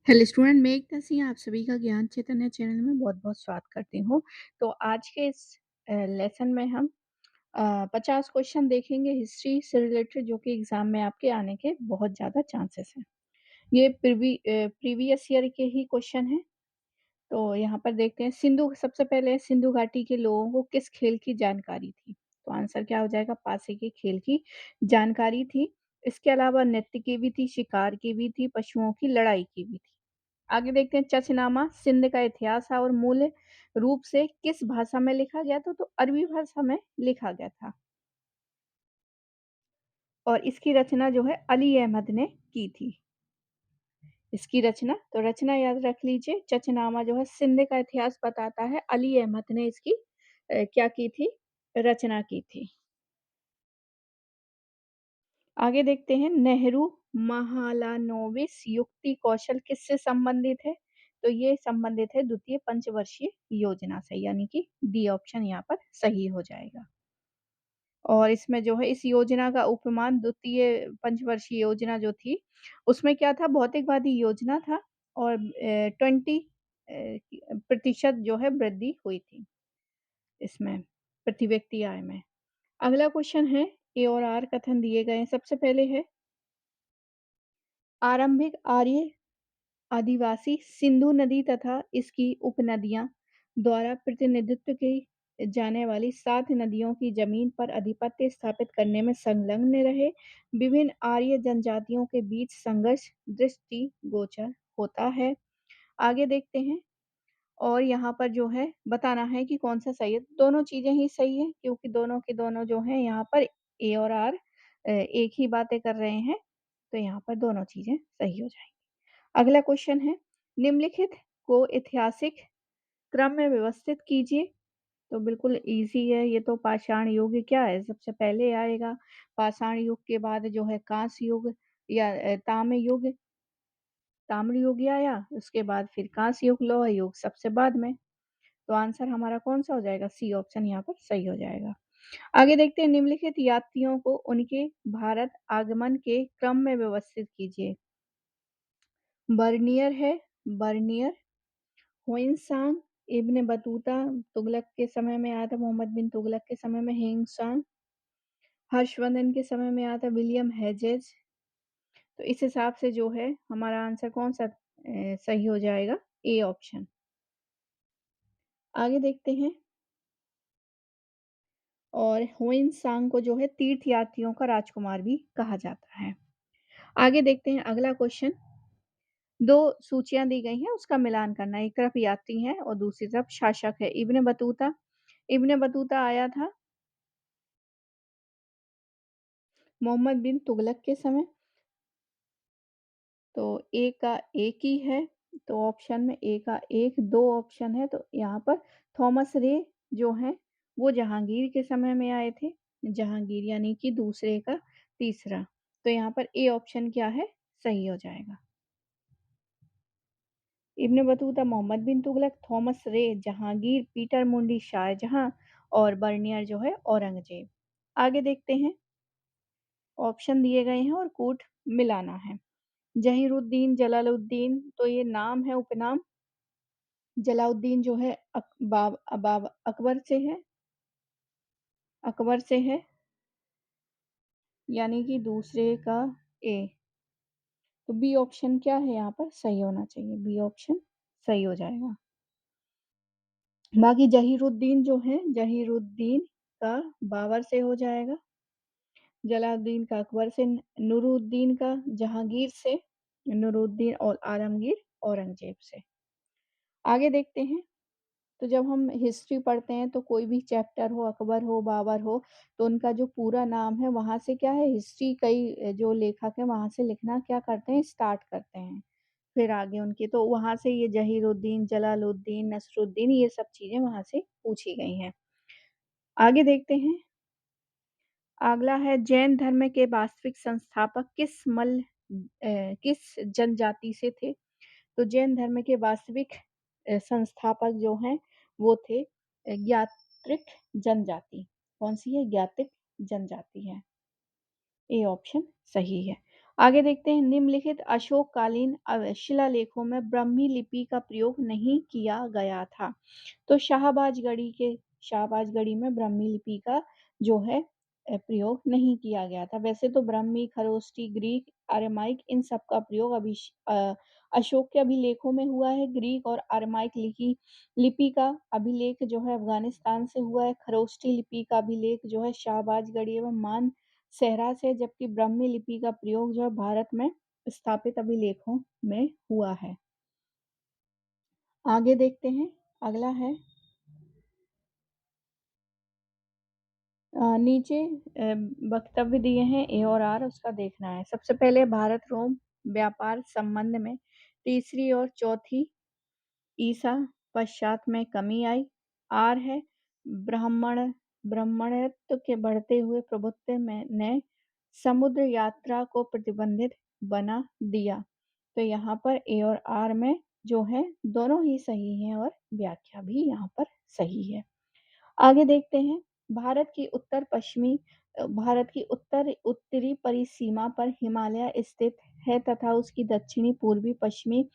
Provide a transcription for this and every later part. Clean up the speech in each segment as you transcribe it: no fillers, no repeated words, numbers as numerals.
Hello student, मैं एकता सिंह आप सभी का ज्ञान चैतन्य चैनल में बहुत-बहुत स्वागत करती हूँ। तो आज के इस लेसन में हम 50 क्वेश्चन देखेंगे हिस्ट्री से रिलेटेड जो कि एग्ज़ाम में आपके आने के बहुत ज़्यादा चांसेस हैं। ये प्रीवियस ईयर के ही क्वेश्चन हैं। तो यहाँ पर देखते हैं सबसे पहले सिंधु घाटी के लोगों को किस खेल की जानकारी थी? तो आंसर क्या हो जाएगा? पासे के खेल की जानकारी थी। इसके अलावा नृत्य की भी थी, शिकार की भी थी, पशुओं की लड़ाई की भी थी। आगे देखते हैं चचनामा सिंध का इतिहास और मूल रूप से किस भाषा में लिखा गया था? तो अरबी भाषा में लिखा गया था और इसकी रचना जो है अली अहमद ने की थी। इसकी रचना तो रचना याद रख लीजिए, चचनामा जो है सिंध का इतिहास बताता है, अली अहमद ने इसकी क्या की थी? रचना की थी। आगे देखते हैं नेहरू महालानोबिस युक्ति कौशल किससे संबंधित है? तो ये संबंधित है द्वितीय पंचवर्षीय योजना से, यानी कि डी ऑप्शन यहाँ पर सही हो जाएगा। और इसमें जो है इस योजना का उपमान द्वितीय पंचवर्षीय योजना जो थी, उसमें क्या था? भौतिकवादी योजना था और 20 प्रतिशत जो है वृद्धि हुई थी इसमें प्रति व्यक्ति आय में। अगला क्वेश्चन है ए और आर कथन दिए गए हैं। सबसे पहले है आरंभिक आर्य आदिवासी सिंधु नदी तथा इसकी उपनदियां द्वारा प्रतिनिधित्व की जाने वाली 7 नदियों की जमीन पर अधिपत्य स्थापित करने में संलग्न रहे। विभिन्न आर्य जनजातियों के बीच संघर्ष दृष्टिगोचर होता है। आगे देखते हैं और यहाँ पर जो है बताना है कि कौन-सा सही है। दोनों चीज़ें ही सही हैं क्योंकि दोनों के दोनों जो हैं यहाँ पर ए और आर एक ही बातें कर रहे हैं, तो यहाँ पर दोनों चीज़ें सही हो जाएँगी। अगला क्वेश्चन है निम्नलिखित को ऐतिहासिक क्रम में व्यवस्थित कीजिए। तो बिल्कुल ईज़ी है, ये तो पाषाण युग क्या है? सबसे पहले आएगा। पाषाण युग के बाद जो है कांस्य युग या ताम्र युग आया, उसके बाद फिर कांस्य युग, लौह युग सबसे बाद में। तो आंसर हमारा कौन-सा हो जाएगा? सी ऑप्शन यहाँ पर सही हो जाएगा। आगे देखते हैं निम्नलिखित यात्रियों को उनके भारत आगमन के क्रम में व्यवस्थित कीजिए। बर्नियर है, बर्नियर, हुइनसांग, इब्न बतूता तुगलक के समय में आया था, मोहम्मद बिन तुगलक के समय में हिंगसांग, हर्षवर्धन के समय में आया था विलियम हेजेज। तो इस हिसाब से जो है हमारा आंसर कौन-सा सही हो जाएगा? A option. आगे देखते हैं और हुइनसांग को जो है तीर्थ यात्रियों का राजकुमार भी कहा जाता है। आगे देखते हैं अगला क्वेश्चन। 2 सूचियाँ दी गई हैं, उसका मिलान करना है। एक तरफ यात्री हैं और दूसरी तरफ शासक है। इब्न बतूता आया था मोहम्मद बिन तुगलक के समय, तो ए का एक ही है, तो ऑप्शन में ए का एक, 2 ऑप्शन है, तो यहाँ पर थॉमस रे जो हैं, वो जहांगीर के समय में आए थे। जहांगीर यानी कि दूसरे का तीसरा। तो यहाँ पर ए ऑप्शन क्या है? सही हो जाएगा। इब्न बतूता मोहम्मद बिन तुगलक, थॉमस रे जहांगीर, पीटर मुंडी शाहजहां और बर्नियर जो है औरंगजेब। आगे देखते हैं ऑप्शन दिए गए हैं और कूट मिलाना है। जहीरुद्दीन, जलालुद्दीन, तो ये नाम है उपनाम। जलाउद्दीन जो है अकबर से है, अकबर से है, यानी कि दूसरे का ए। तो बी ऑप्शन क्या है यहाँ पर? सही होना चाहिए, बी ऑप्शन सही हो जाएगा। बाकी जहीरुद्दीन जो है, जहीरुद्दीन का बाबर से हो जाएगा, जलालुद्दीन का अकबर से, नूरुद्दीन का जहांगीर से, नूरुद्दीन और आलमगीर औरंगजेब से। आगे देखते हैं, तो जब हम हिस्ट्री पढ़ते हैं तो कोई भी चैप्टर हो, अकबर हो, बाबर हो, तो उनका जो पूरा नाम है वहाँ से क्या है हिस्ट्री कई जो लेखक हैं वहाँ से लिखना क्या करते हैं? स्टार्ट करते हैं। फिर आगे उनके तो वहाँ से ये जहीरुद्दीन, जलालुद्दीन, नसरुद्दीन ये सब चीज़ें वहाँ से पूछी गई हैं। आगे देखते हैं, अगला है जैन धर्म के वास्तविक संस्थापक किस जनजाति से थे? तो जैन धर्म के वास्तविक संस्थापक जो हैं वो थे ज्ञात्रिक जनजाति। कौन सी है? ज्ञात्रिक जनजाति है। ए ऑप्शन सही है। आगे देखते हैं निम्नलिखित अशोककालीन शिलालेखों में ब्राह्मी लिपि का प्रयोग नहीं किया गया था। तो शाहबाजगढ़ी में ब्राह्मी लिपि का जो है प्रयोग नहीं किया गया था। वैसे तो ब्राह्मी, खरोष्टी, ग्रीक, अरामाइक इन सब का प्रयोग अशोक के अभिलेखों में हुआ है। ग्रीक और अरामाइक लिपि का अभिलेख जो है अफ़गानिस्तान से हुआ है। खरोष्टी लिपि का अभिलेख जो है शाहबाजगढ़ी एवं मानसेहरा से, जबकि ब्राह्मी लिपि का प्रयोग जो है भारत में स्थापित अभिलेखों में हुआ है। आगे देखते हैं, अगला है नीचे वक्तव्य दिए हैं ए और आर, उसका देखना है। सबसे पहले भारत रोम व्यापार संबंध में तीसरी और चौथी ईसा पश्चात में कमी आई। आर है ब्राह्मण ब्राह्मणत्व के बढ़ते हुए प्रभुत्व में ने समुद्र यात्रा को प्रतिबंधित बना दिया। तो यहाँ पर ए और आर में जो है दोनों ही सही हैं और व्याख्या भी यहाँ पर सही है। आगे देखते हैं भारत की उत्तरी परिसीमा पर हिमालय स्थित है तथा उसकी दक्षिणी पूर्वी पश्चिमी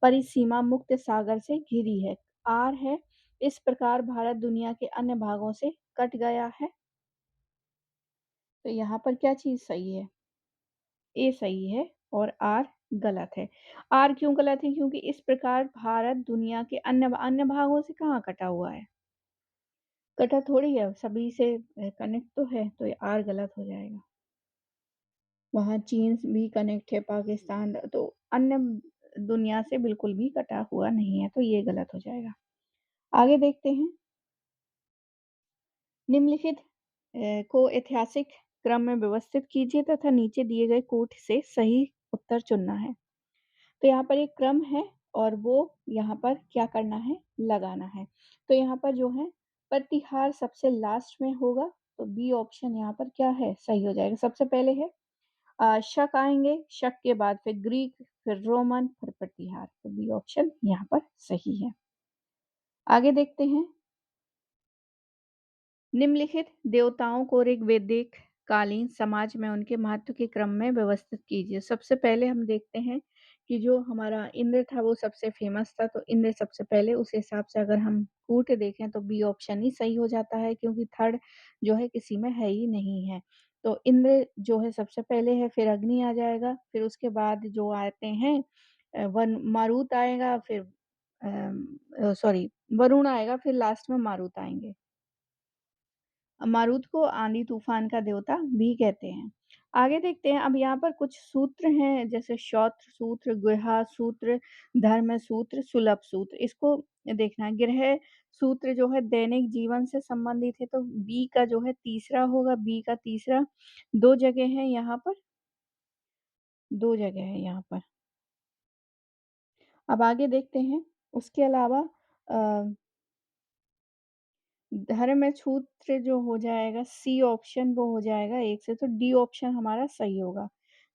परिसीमा मुक्त सागर से घिरी है। आर है इस प्रकार भारत दुनिया के अन्य भागों से कट गया है। तो यहाँ पर क्या चीज सही है? ए सही है और आर गलत है। आर क्यों गलत है? क्योंकि इस प्रकार भारत दुनिया के अन्य अन्य भागों से कहाँ कटा हुआ है? कटा थोड़ी है, सभी से कनेक्ट तो है, तो ये आर गलत हो जाएगा। वहाँ चीन भी कनेक्ट है, पाकिस्तान, तो अन्य दुनिया से बिल्कुल भी कटा हुआ नहीं है, तो ये गलत हो जाएगा। आगे देखते हैं निम्नलिखित को ऐतिहासिक क्रम में व्यवस्थित कीजिए तथा नीचे दिए गए कोट से सही उत्तर चुनना है। तो यहाँ पर एक क्रम है और वो यहाँ पर क्या करना है? लगाना है। तो यहाँ पर जो है प्रतिहार सबसे लास्ट में होगा, तो बी ऑप्शन यहाँ पर क्या है? सही हो जाएगा। सबसे पहले है शक आएंगे, शक के बाद फिर ग्रीक, फिर रोमन, फिर प्रतिहार। तो बी ऑप्शन यहाँ पर सही है। आगे देखते हैं निम्नलिखित देवताओं को ऋग्वैदिक कालीन समाज में उनके महत्व के क्रम में व्यवस्थित कीजिए। सबसे पहले हम देखते हैं कि जो हमारा इंद्र था वो सबसे फेमस था, तो इंद्र सबसे पहले, उस हिसाब से अगर हम कूट देखें तो बी ऑप्शन ही सही हो जाता है, क्योंकि थर्ड जो है किसी में है ही नहीं है। तो इंद्र जो है सबसे पहले है, फिर अग्नि आ जाएगा, फिर उसके बाद जो आते हैं वन मारुत आएगा, फिर सॉरी वरुण आएगा, फिर लास्ट में मारुत आएंगे। मारुत को आंधी तूफान का देवता भी कहते हैं। आगे देखते हैं, अब यहाँ पर कुछ सूत्र हैं, जैसे शौत्र सूत्र, गुहा सूत्र, धर्म सूत्र, सुलभ सूत्र। इसको देखना है। गृह सूत्र जो है दैनिक जीवन से संबंधित है, तो बी का जो है तीसरा होगा, बी का तीसरा। दो जगह है यहाँ पर, दो जगह है यहाँ पर। अब आगे देखते हैं, उसके अलावा अ, धर्म सूत्र जो हो जाएगा सी ऑप्शन, वो हो जाएगा एक से, तो डी ऑप्शन हमारा सही होगा।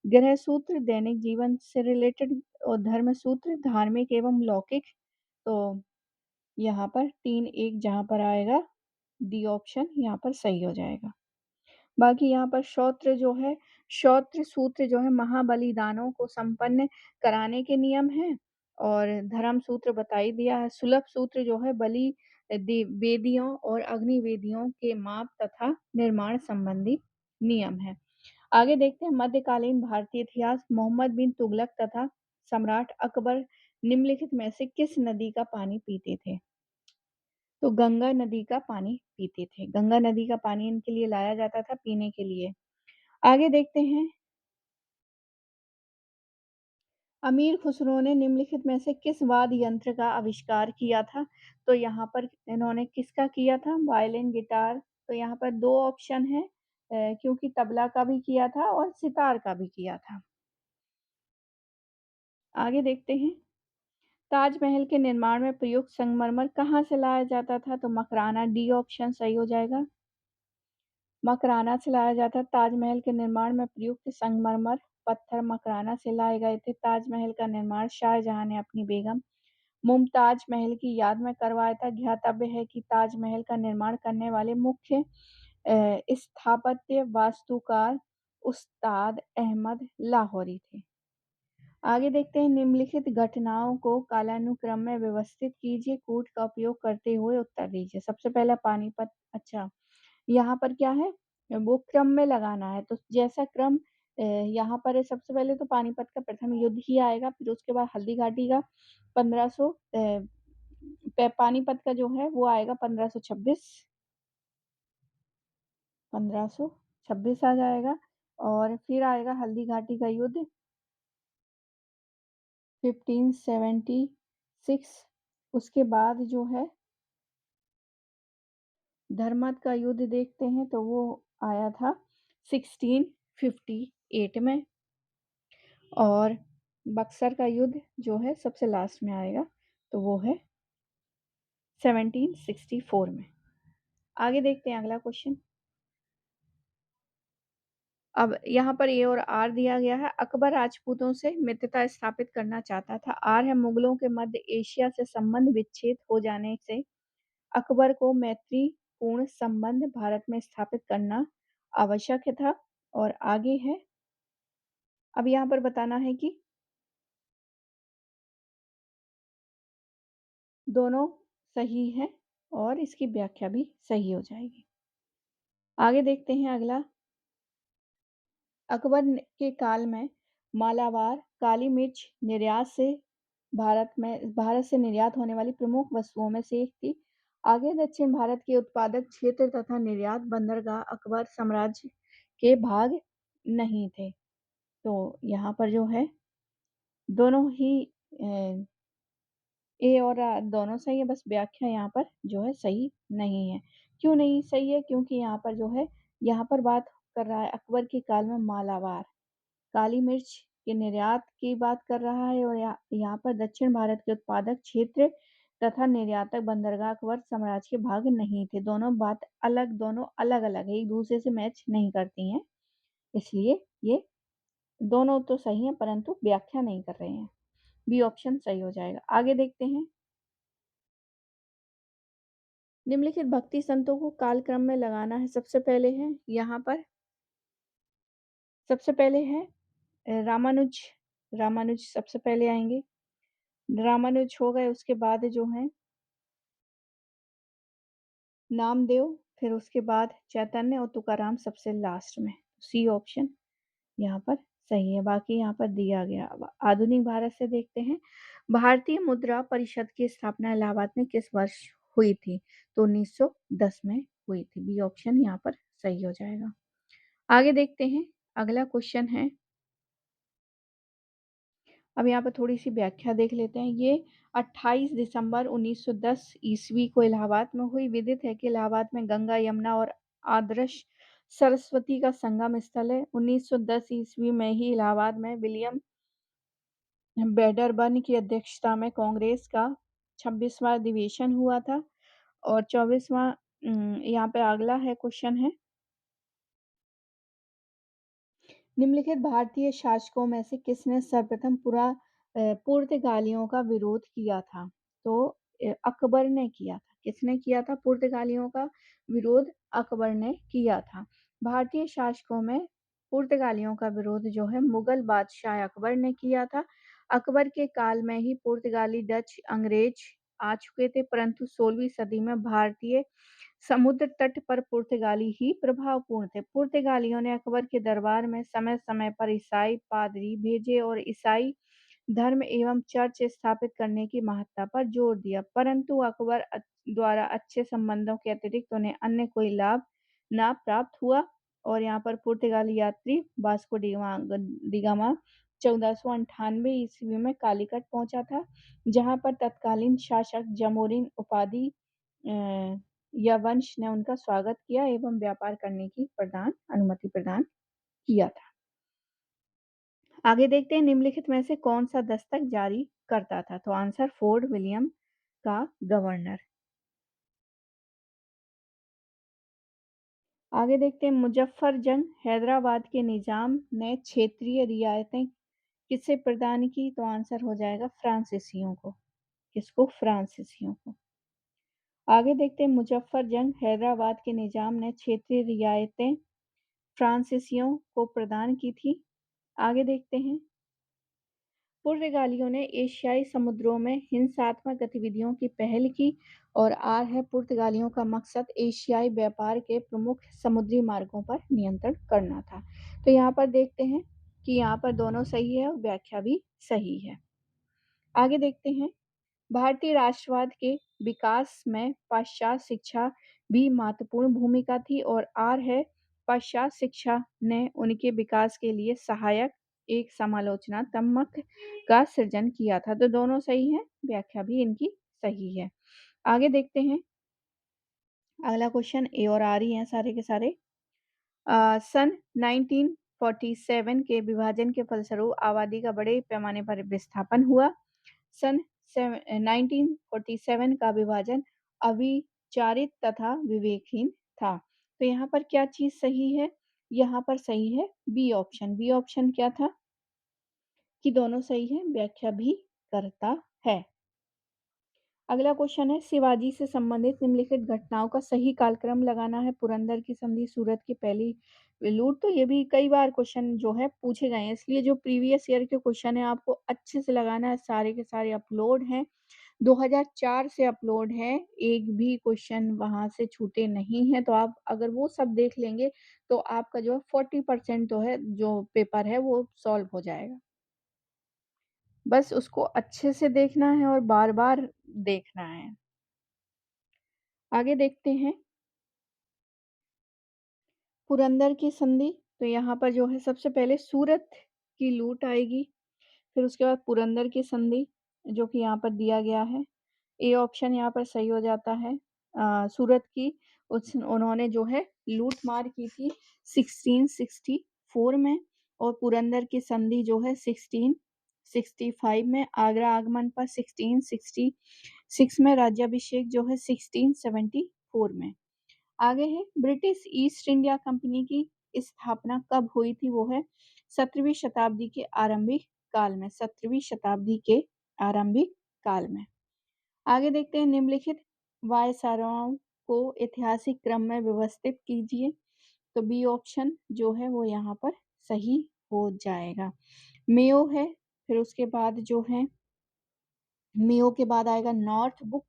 गृह सूत्र दैनिक जीवन से रिलेटेड और धर्म सूत्र धार्मिक एवं लौकिक। तो यहाँ पर 3-1 जहाँ पर आएगा, डी ऑप्शन यहाँ पर सही हो जाएगा। बाकी यहाँ पर श्रौत्र सूत्र जो है महाबलिदानों को संपन्न कराने के नियम हैं, और धर्म सूत्र बता ही दिया है। सुलभ सूत्र जो है वेदियों और अग्नि वेदियों के माप तथा निर्माण संबंधी नियम है। आगे देखते हैं मध्यकालीन भारतीय इतिहास। मोहम्मद बिन तुगलक तथा सम्राट अकबर निम्नलिखित में से किस नदी का पानी पीते थे? तो गंगा नदी का पानी पीते थे। गंगा नदी का पानी इनके लिए लाया जाता था पीने के लिए। आगे देखते हैं, अमीर खुसरो ने निम्नलिखित में से किस वाद्य यंत्र का आविष्कार किया था? तो यहाँ पर इन्होंने किसका किया था? Violin, guitar. तो यहाँ पर 2 ऑप्शन हैं, क्योंकि तबला का भी किया था और सितार का भी किया था। आगे देखते हैं, ताजमहल के निर्माण में प्रयुक्त संगमरमर कहाँ से लाया जाता था? तो मकराना, डी ऑप्शन सही हो जाएगा। मकराना से लाया जाता है। ताजमहल के निर्माण में प्रयुक्त संगमरमर पत्थर मकराना से लाए गए थे। ताजमहल का निर्माण शाहजहां ने अपनी बेगम मुमताज महल की याद में करवाया था। ज्ञातव्य है कि ताजमहल का निर्माण करने वाले मुख्य स्थापत्य वास्तुकार उस्ताद अहमद लाहौरी थे। आगे देखते हैं निम्नलिखित घटनाओं को कालानुक्रम में व्यवस्थित कीजिए, कूट का उपयोग करते हुए उत्तर दीजिए। सबसे पहला पानीपत अच्छा, यहाँ पर क्या है? वो क्रम में लगाना है, तो जैसा क्रम यहाँ पर है सबसे पहले तो पानीपत का प्रथम युद्ध ही आएगा, फिर उसके बाद हल्दी घाटी का 1500 पानीपत का जो है वो आएगा 1526 1526 आ जाएगा और फिर आएगा हल्दी घाटी का युद्ध 1576 उसके बाद जो है धर्मत का युद्ध देखते हैं तो वो आया था 1658 में और बक्सर का युद्ध जो है सबसे लास्ट में आएगा तो वो है 1764 में। आगे देखते हैं अगला क्वेश्चन। अब यहाँ पर ए और आर दिया गया है। अकबर राजपूतों से मित्रता स्थापित करना चाहता था। आर है मुगलों के मध्य एशिया से संबंध विच्छेद हो जाने से अकबर को मैत्रीपूर्ण संबंध भारत में स्थापित करना आवश्यक था। और आगे है अब यहाँ पर बताना है कि दोनों सही है और इसकी व्याख्या भी सही हो जाएगी। आगे देखते हैं अगला। अकबर के काल में मालाबार काली मिर्च निर्यात से भारत से निर्यात होने वाली प्रमुख वस्तुओं में से एक थी। आगे दक्षिण भारत के उत्पादक क्षेत्र तथा निर्यात बंदरगाह अकबर साम्राज्य के भाग नहीं थे। तो यहाँ पर जो है दोनों ही ए और दोनों सही है, बस व्याख्या यहाँ पर जो है सही नहीं है। क्यों नहीं सही है? क्योंकि यहाँ पर जो है यहाँ पर बात कर रहा है अकबर के काल में मालाबार काली मिर्च के निर्यात की बात कर रहा है और यहाँ पर दक्षिण भारत के उत्पादक क्षेत्र तथा निर्यातक बंदरगाह अकबर साम्राज्य के भाग नहीं थे। दोनों अलग अलग है, एक दूसरे से मैच नहीं करती हैं, इसलिए ये दोनों तो सही है परंतु व्याख्या नहीं कर रहे हैं। बी ऑप्शन सही हो जाएगा। आगे देखते हैं। निम्नलिखित भक्ति संतों को कालक्रम में लगाना है। सबसे पहले है रामानुज। रामानुज सबसे पहले आएंगे। रामानुज हो गए, उसके बाद जो है नामदेव, फिर उसके बाद चैतन्य और तुकाराम सबसे लास्ट में। सी ऑप्शन यहाँ पर सही है, बाकी यहाँ पर दिया गया। अब आधुनिक भारत से देखते हैं। भारतीय मुद्रा परिषद की स्थापना इलाहाबाद में किस वर्ष हुई थी? तो 1910 में हुई थी। बी ऑप्शन यहाँ पर सही हो जाएगा। आगे देखते हैं। अगला क्वेश्चन है, अब यहाँ पर थोड़ी सी व्याख्या देख लेते हैं। ये 28 दिसंबर 1910 ईस्वी को इलाहाबाद में हुई। विदित है कि इलाहाबाद में गंगा, यमुना और आदर्श सरस्वती का संगम स्थल है। 1910 ईस्वी में ही इलाहाबाद में विलियम बेडरबर्न की अध्यक्षता में कांग्रेस का 26वां अधिवेशन हुआ था और 24वां यहाँ पे अगला है क्वेश्चन है। निम्नलिखित भारतीय शासकों में से किसने सर्वप्रथम पुर्तगालियों का विरोध किया था? तो अकबर ने किया था। किसने किया था? पुर्तगालियों का विरोध अकबर ने किया था। भारतीय शासकों में पुर्तगालियों का विरोध जो है मुगल बादशाह अकबर ने किया था। अकबर के काल में ही पुर्तगाली, डच, अंग्रेज आ चुके थे, परंतु 16वीं सदी में भारतीय समुद्र तट पर पुर्तगाली ही प्रभावपूर्ण थे। पुर्तगालियों ने अकबर के दरबार में समय समय पर ईसाई पादरी भेजे और ईसाई धर्म एवं चर्च स्थापित करने की महत्ता पर जोर दिया, परंतु अकबर द्वारा अच्छे संबंधों के अतिरिक्त उन्हें अन्य कोई लाभ ना प्राप्त हुआ और यहाँ पर पुर्तगाली यात्री वास्को डिगामा 1498 ईस्वी में कालीकट पहुंचा था, जहां पर तत्कालीन शासक जमोरिन उपाधि या वंश ने उनका स्वागत किया एवं व्यापार करने की अनुमति प्रदान किया था। आगे देखते हैं। निम्नलिखित में से कौन सा दस्तक जारी करता था? तो आंसर फोर्ट विलियम का गवर्नर। आगे देखते हैं। मुजफ्फर जंग हैदराबाद के निजाम ने क्षेत्रीय रियायतें किसे प्रदान की? तो आंसर हो जाएगा फ्रांसीसियों को। किसको? फ्रांसीसियों को। आगे देखते हैं। मुजफ्फर जंग हैदराबाद के निजाम ने क्षेत्रीय रियायतें फ्रांसीसियों को प्रदान की थी? आगे देखते हैं। पुर्तगालियों ने एशियाई समुद्रों में हिंसात्मक गतिविधियों की पहल की और आर है पुर्तगालियों का मकसद एशियाई व्यापार के प्रमुख समुद्री मार्गों पर नियंत्रण करना था। तो यहाँ पर देखते हैं कि यहाँ पर दोनों सही है और व्याख्या भी सही है। आगे देखते हैं। भारतीय राष्ट्रवाद के विकास में पाश्चात्य शिक्षा भी महत्वपूर्ण भूमिका थी और आर है पाश्चात्य शिक्षा ने उनके विकास के लिए सहायक एक समालोचनात्मक का सृजन किया था। तो दोनों सही हैं, व्याख्या भी इनकी सही है। आगे देखते हैं। अगला क्वेश्चन ए और आर ही हैं सारे के सारे। सन 1947 के विभाजन के फलस्वरूप आबादी का बड़े पैमाने पर विस्थापन हुआ। सन 1947 का विभाजन अविचारित तथा विवेकहीन था। तो यहाँ पर क्या चीज सही है? यहाँ पर सही है बी ऑप्शन। बी ऑप्शन क्या था? कि दोनों सही है, व्याख्या भी करता है। अगला क्वेश्चन है शिवाजी से संबंधित निम्नलिखित घटनाओं का सही कालक्रम लगाना है। पुरंदर की संधि, सूरत की पहली लूट। तो ये भी कई बार क्वेश्चन जो है पूछे गए हैं, इसलिए जो प्रीवियस ईयर के क्वेश्चन है आपको अच्छे से लगाना है। सारे के सारे अपलोड हैं, 2004 से अपलोड है, एक भी क्वेश्चन वहां से छूटे नहीं है। तो आप अगर वो सब देख लेंगे तो आपका जो 40% तो है जो पेपर है वो सॉल्व हो जाएगा। बस उसको अच्छे से देखना है और बार बार देखना है। आगे देखते हैं। पुरंदर की संधि। तो यहाँ पर जो है सबसे पहले सूरत की लूट आएगी, फिर उसके बाद पुरंदर की संधि जो कि यहाँ पर दिया गया है। ए ऑप्शन यहाँ पर सही हो जाता है। सूरत की उन्होंने जो है लूट मार की थी 1664 में और पुरंदर की संधि जो है 1665 में। आगरा आगमन पर 1666 में। राज्याभिषेक जो है 1674 में। आगे है ब्रिटिश ईस्ट इंडिया कंपनी की स्थापना कब हुई थी? वो है 17वीं शताब्दी के आरंभिक काल में। 17वीं शताब्दी के आरंभिक काल में। आगे देखते हैं। निम्नलिखित वायसरायों को ऐतिहासिक क्रम में व्यवस्थित कीजिए। तो बी ऑप्शन जो है वो यहाँ पर सही हो जाएगा। मेयो है, फिर उसके बाद जो है मेयो के बाद आएगा नॉर्थ बुक,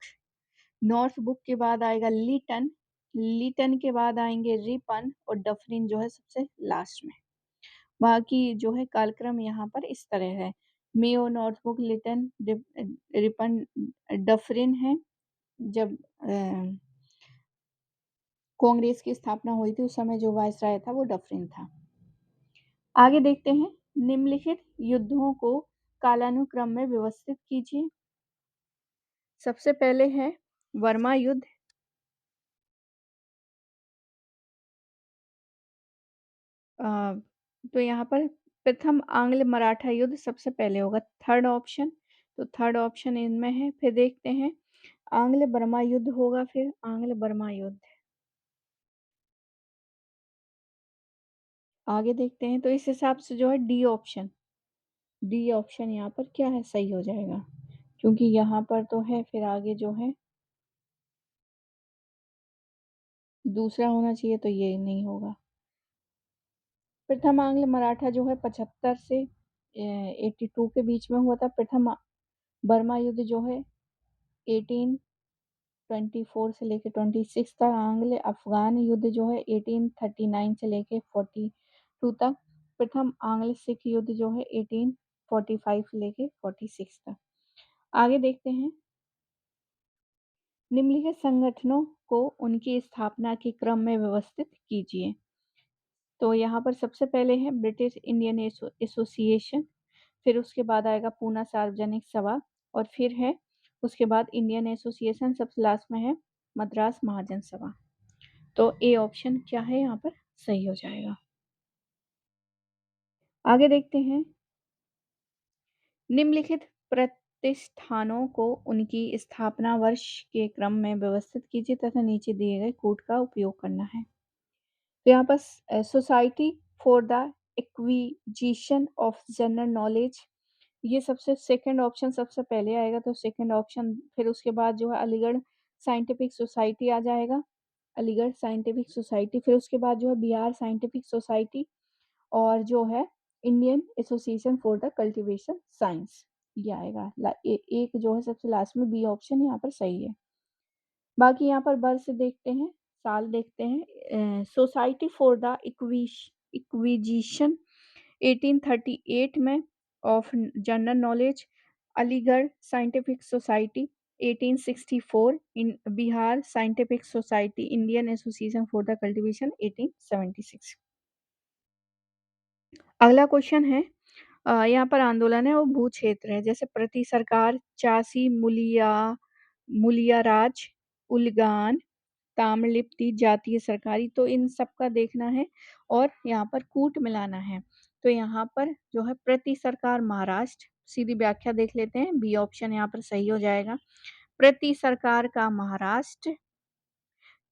नॉर्थ बुक के बाद आएगा लीटन, लीटन के बाद आएंगे रिपन और डफरिन जो है सबसे लास्ट में। बाकी जो है कालक्रम यहाँ पर इस तरह है। मेयो, नॉर्थबुक, लिटन, रिपन, डफरिन है। जब कांग्रेस की स्थापना हुई थी उस समय जो वायसराय था वो डफरिन था। आगे देखते हैं। निम्नलिखित युद्धों को कालानुक्रम में व्यवस्थित कीजिए। सबसे पहले है वर्मा युद्ध। तो यहाँ पर प्रथम आंग्ल मराठा युद्ध सबसे पहले होगा, थर्ड ऑप्शन। तो थर्ड ऑप्शन इनमें है। फिर देखते हैं आंग्ल बर्मा युद्ध होगा, फिर आंग्ल बर्मा युद्ध। आगे देखते हैं। तो इस हिसाब से जो है डी ऑप्शन, डी ऑप्शन यहाँ पर क्या है सही हो जाएगा, क्योंकि यहाँ पर तो है, फिर आगे जो है दूसरा होना चाहिए तो ये नहीं होगा। प्रथम आंग्ल मराठा जो है 75 से 82 के बीच में हुआ था। प्रथम बर्मा युद्ध जो है 1824 से लेके 26 तक। आंग्ल अफगान युद्ध जो है 1839 से लेके 42 तक। प्रथम आंग्ल सिख युद्ध जो है 1845 से लेके 46 तक। आगे देखते हैं। निम्नलिखित संगठनों को उनकी स्थापना के क्रम में व्यवस्थित कीजिए। तो यहाँ पर सबसे पहले है ब्रिटिश इंडियन एसोसिएशन, फिर उसके बाद आएगा पूना सार्वजनिक सभा और फिर है उसके बाद इंडियन एसोसिएशन, सबसे लास्ट में है मद्रास महाजन सभा। तो ए ऑप्शन क्या है यहाँ पर सही हो जाएगा। आगे देखते हैं। निम्नलिखित प्रतिष्ठानों को उनकी स्थापना वर्ष के क्रम में व्यवस्थित कीजिए तथा नीचे दिए गए कोड का उपयोग करना है। तो यहाँ पर society for the acquisition of general knowledge, ये सबसे सेकंड ऑप्शन सबसे पहले आएगा। तो सेकंड ऑप्शन, फिर उसके बाद जो है अलीगढ़ साइंटिफिक सोसाइटी आ जाएगा। अलीगढ़ साइंटिफिक सोसाइटी, फिर उसके बाद जो है बिहार साइंटिफिक सोसाइटी और जो है Indian association for the cultivation science, ये आएगा। एक जो है सबसे लास्ट में बी ऑप्शन यहाँ पर सही है। बाकी यहाँ पर वर्ष देखते हैं, साल देखते हैं। सोसाइटी फॉर द इक्विजिशन 1838 में of general knowledge, Aligarh scientific society 1864, in Bihar scientific society, Indian association for the cultivation 1876। अगला क्वेश्चन है, यहाँ पर आंदोलन है वो भू क्षेत्र है, जैसे प्रति सरकार, चासी, मुलियाराज, उलगान, ताम्रलिप्ति, जातीय सरकारी, तो इन सब का देखना है और यहाँ पर कूट मिलाना है। तो यहाँ पर जो है प्रति सरकार महाराष्ट्र, सीधी व्याख्या देख लेते हैं, बी ऑप्शन यहाँ पर सही हो जाएगा। प्रति सरकार का महाराष्ट्र,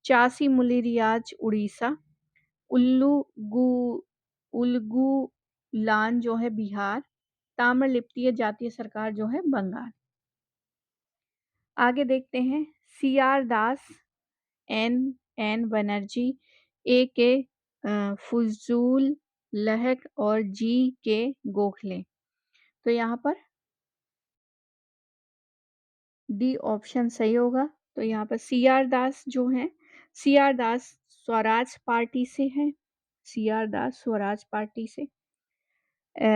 चासी मुलियाराज उड़ीसा, उल्लू उलगुलान जो है बिहार, ताम्रलिप्ति जातीय सरकार जो है बंगाल। आगे देखते हैं, सी आर दास, एन बनर्जी, ए के फजूल लहक और जी के गोखले, तो यहाँ पर डी ऑप्शन सही होगा। तो यहाँ पर सी आर दास जो है, सी आर दास स्वराज पार्टी से है, सी आर दास स्वराज पार्टी से।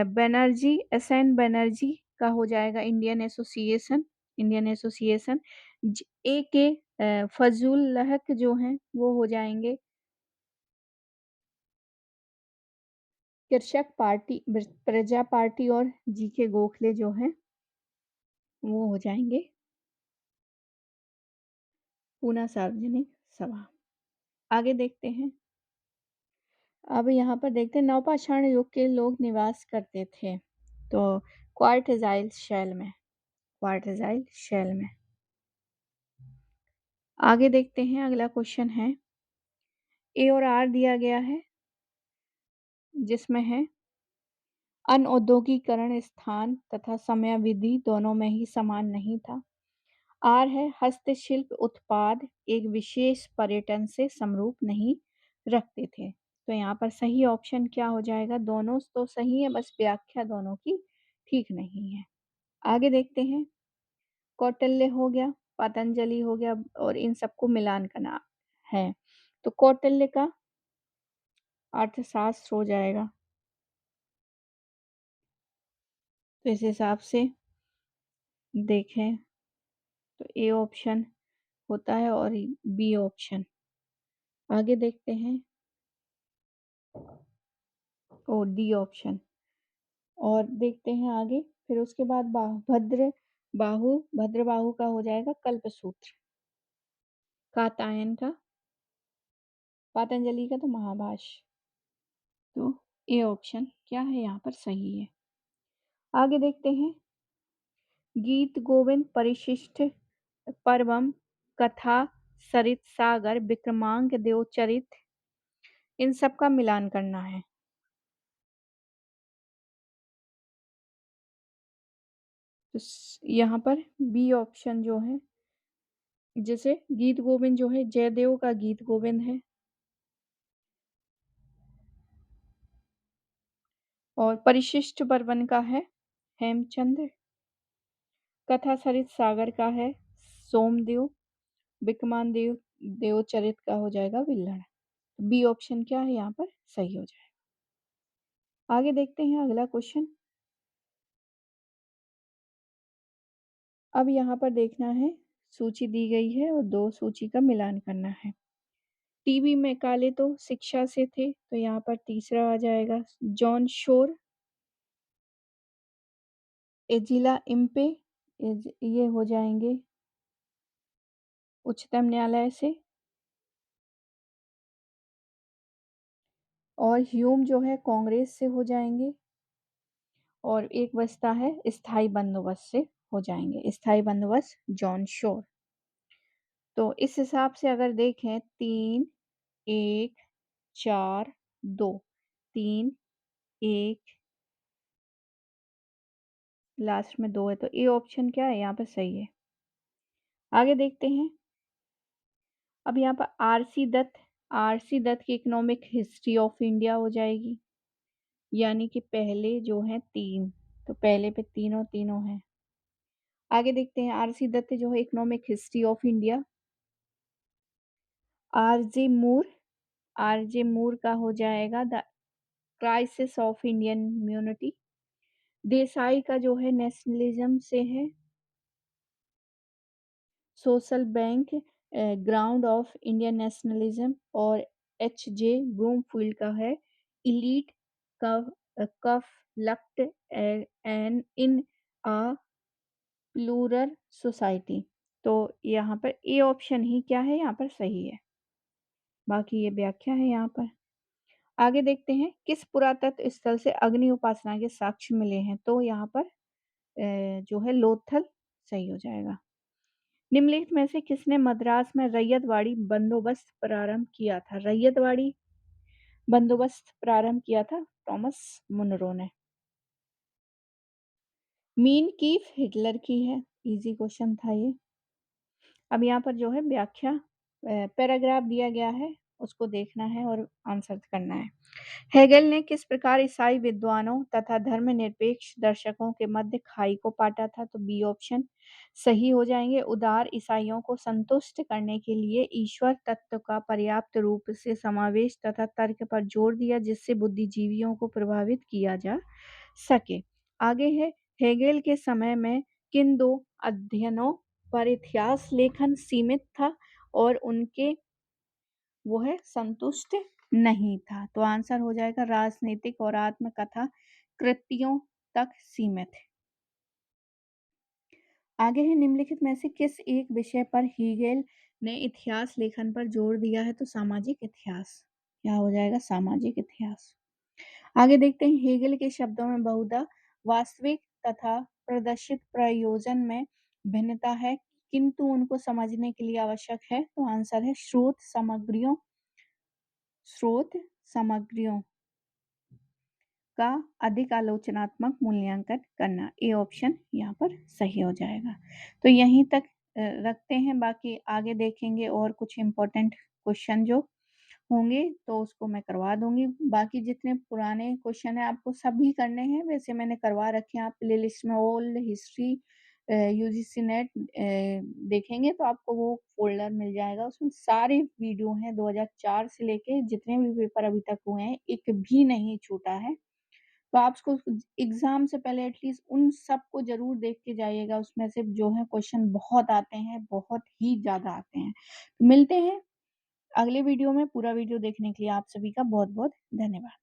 बनर्जी, एस एन बनर्जी का हो जाएगा इंडियन एसोसिएशन, इंडियन एसोसिएशन। ए के फजूल लहक जो हैं वो हो जाएंगे कृषक पार्टी, प्रजा पार्टी, और जी के गोखले जो हैं वो हो जाएंगे पूना सार्वजनिक सभा। आगे देखते हैं, अब यहाँ पर देखते हैं नवपाषाण युग के लोग निवास करते थे, तो क्वार्टजाइल शैल में, क्वार्टजाइल शैल में। आगे देखते हैं, अगला क्वेश्चन है, ए और आर दिया गया है जिसमें है अनऔद्योगिकरण स्थान तथा समयावधि दोनों में ही समान नहीं था। आर है हस्तशिल्प उत्पाद एक विशेष पर्यटन से समरूप नहीं रखते थे। तो यहाँ पर सही ऑप्शन क्या हो जाएगा, दोनों तो सही है, बस व्याख्या दोनों की ठीक नहीं है। आगे देखते हैं, कौटिल्य हो गया, पतंजलि हो गया, और इन सबको मिलान करना है, तो कौटिल्य का अर्थशास्त्र हो जाएगा। तो इस हिसाब से देखें तो ए ऑप्शन होता है और बी ऑप्शन। आगे देखते हैं, और डी ऑप्शन, और देखते हैं आगे, फिर उसके बाद भद्र बाहु का हो जाएगा कल्पसूत्र, कात्यायन का, पतंजलि का तो महाभाष्य, तो ए ऑप्शन क्या है यहाँ पर सही है। आगे देखते हैं, गीत गोविंद परिशिष्ट पर्वम, कथा, सरित सागर, विक्रमांक देवचरित, इन सब का मिलान करना है। तो यहाँ पर बी ऑप्शन जो है, जैसे गीत गोविंद जो है जयदेव का गीत गोविंद है, और परिशिष्ट बर्वन का है हेमचंद्र, कथा सरित सागर का है सोमदेव, विक्रमान देवचरित का हो जाएगा विल्हड़। बी ऑप्शन क्या है यहाँ पर सही हो जाएगा। आगे देखते हैं अगला क्वेश्चन। अब यहाँ पर देखना है, सूची दी गई है और दो सूची का मिलान करना है। टीबी में काले तो शिक्षा से थे, तो यहाँ पर तीसरा आ जाएगा जॉन शोर, एजिला इम्पे, ये हो जाएंगे उच्चतम न्यायालय से, और ह्यूम जो है कांग्रेस से हो जाएंगे, और एक बचता है स्थायी बंदोबस्त से हो जाएंगे, स्थायी बंदोबस्त जॉन शोर। तो इस हिसाब से अगर देखें 3, 1, 4, 2, 3, 1, लास्ट में 2 है, तो ए ऑप्शन क्या है यहाँ पर सही है। आगे देखते हैं, अब यहाँ पर आर.सी. दत्त की इकोनॉमिक हिस्ट्री ऑफ इंडिया हो जाएगी, यानी कि पहले जो हैं 3, तो पहले पे तीनों हैं। आगे देखते हैं आर.सी. दत्त जो है economic history of India. R J. Moore R J. Moore का हो जाएगा the crisis of Indian immunity. Desai का जो है नेशनलिज्म से है। Social background of Indian nationalism. और एच.जे. ब्रूमफील्ड का है elite conflict and in a plural society. तो यहाँ पर ए ऑप्शन ही क्या है, यहाँ पर सही है। बाकी ये व्याख्या है यहाँ पर। आगे देखते हैं किस पुरातत्व स्थल से अग्नि उपासना के साक्ष्य मिले हैं। तो यहाँ पर जो है लोथल सही हो जाएगा। निम्नलिखित में से किसने मद्रास में रैयतवाड़ी बंदोबस्त प्रारंभ किया था? रैयतवाड़ी बंदोबस्त प्रारंभ किया था थॉमस मुनरो ने। मीन कीफ हिटलर की है। इजी क्वेश्चन था ये। अब यहाँ पर जो है व्याख्या पैराग्राफ दिया गया है, उसको देखना है और आंसर करना है। हेगेल ने किस प्रकार ईसाई विद्वानों तथा धर्मनिरपेक्ष दर्शकों के मध्य खाई को पाटा था? तो बी ऑप्शन सही हो जाएंगे। उदार ईसाइयों को संतुष्ट करने के लिए ईश्वर तत्व का पर्याप्त रूप से समावेश तथा तर्क पर जोर दिया, जिससे बुद्धिजीवियों को प्रभावित किया जा सके। आगे है हेगेल के समय में किन दो अध्ययनों पर इतिहास लेखन सीमित था और उनके वो है संतुष्ट नहीं था। तो आंसर हो जाएगा राजनीतिक और आत्मकथा कृतियों तक सीमित है। आगे है निम्नलिखित में से किस एक विषय पर हीगेल ने इतिहास लेखन पर जोर दिया है? तो सामाजिक इतिहास। क्या हो जाएगा? सामाजिक इतिहास। आगे देखते हैं हेगेल के शब्दों में बहुधा वास्तविक तथा प्रदर्शित प्रयोजन में भिन्नता है, किंतु उनको समझने के लिए आवश्यक है। तो आंसर है स्रोत सामग्रियों का अधिक आलोचनात्मक मूल्यांकन करना। ए ऑप्शन यहाँ पर सही हो जाएगा। तो यहीं तक रखते हैं, बाकी आगे देखेंगे और कुछ इम्पोर्टेंट क्वेश्चन जो होंगे तो उसको मैं करवा दूंगी। बाकी जितने पुराने क्वेश्चन है आपको सभी करने हैं, वैसे मैंने करवा रखे हैं। आप प्ले लिस्ट में ओल्ड हिस्ट्री यूजीसी नेट देखेंगे तो आपको वो फोल्डर मिल जाएगा, उसमें सारे वीडियो हैं 2004 से लेके जितने भी पेपर अभी तक हुए हैं एक भी नहीं छूटा है। तो आप उसको एग्जाम से पहले एटलीस्ट उन सबको जरूर देख के जाइएगा, उसमें से जो है क्वेश्चन बहुत आते हैं, बहुत ही ज्यादा आते हैं। तो मिलते हैं अगले वीडियो में। पूरा वीडियो देखने के लिए आप सभी का बहुत बहुत धन्यवाद।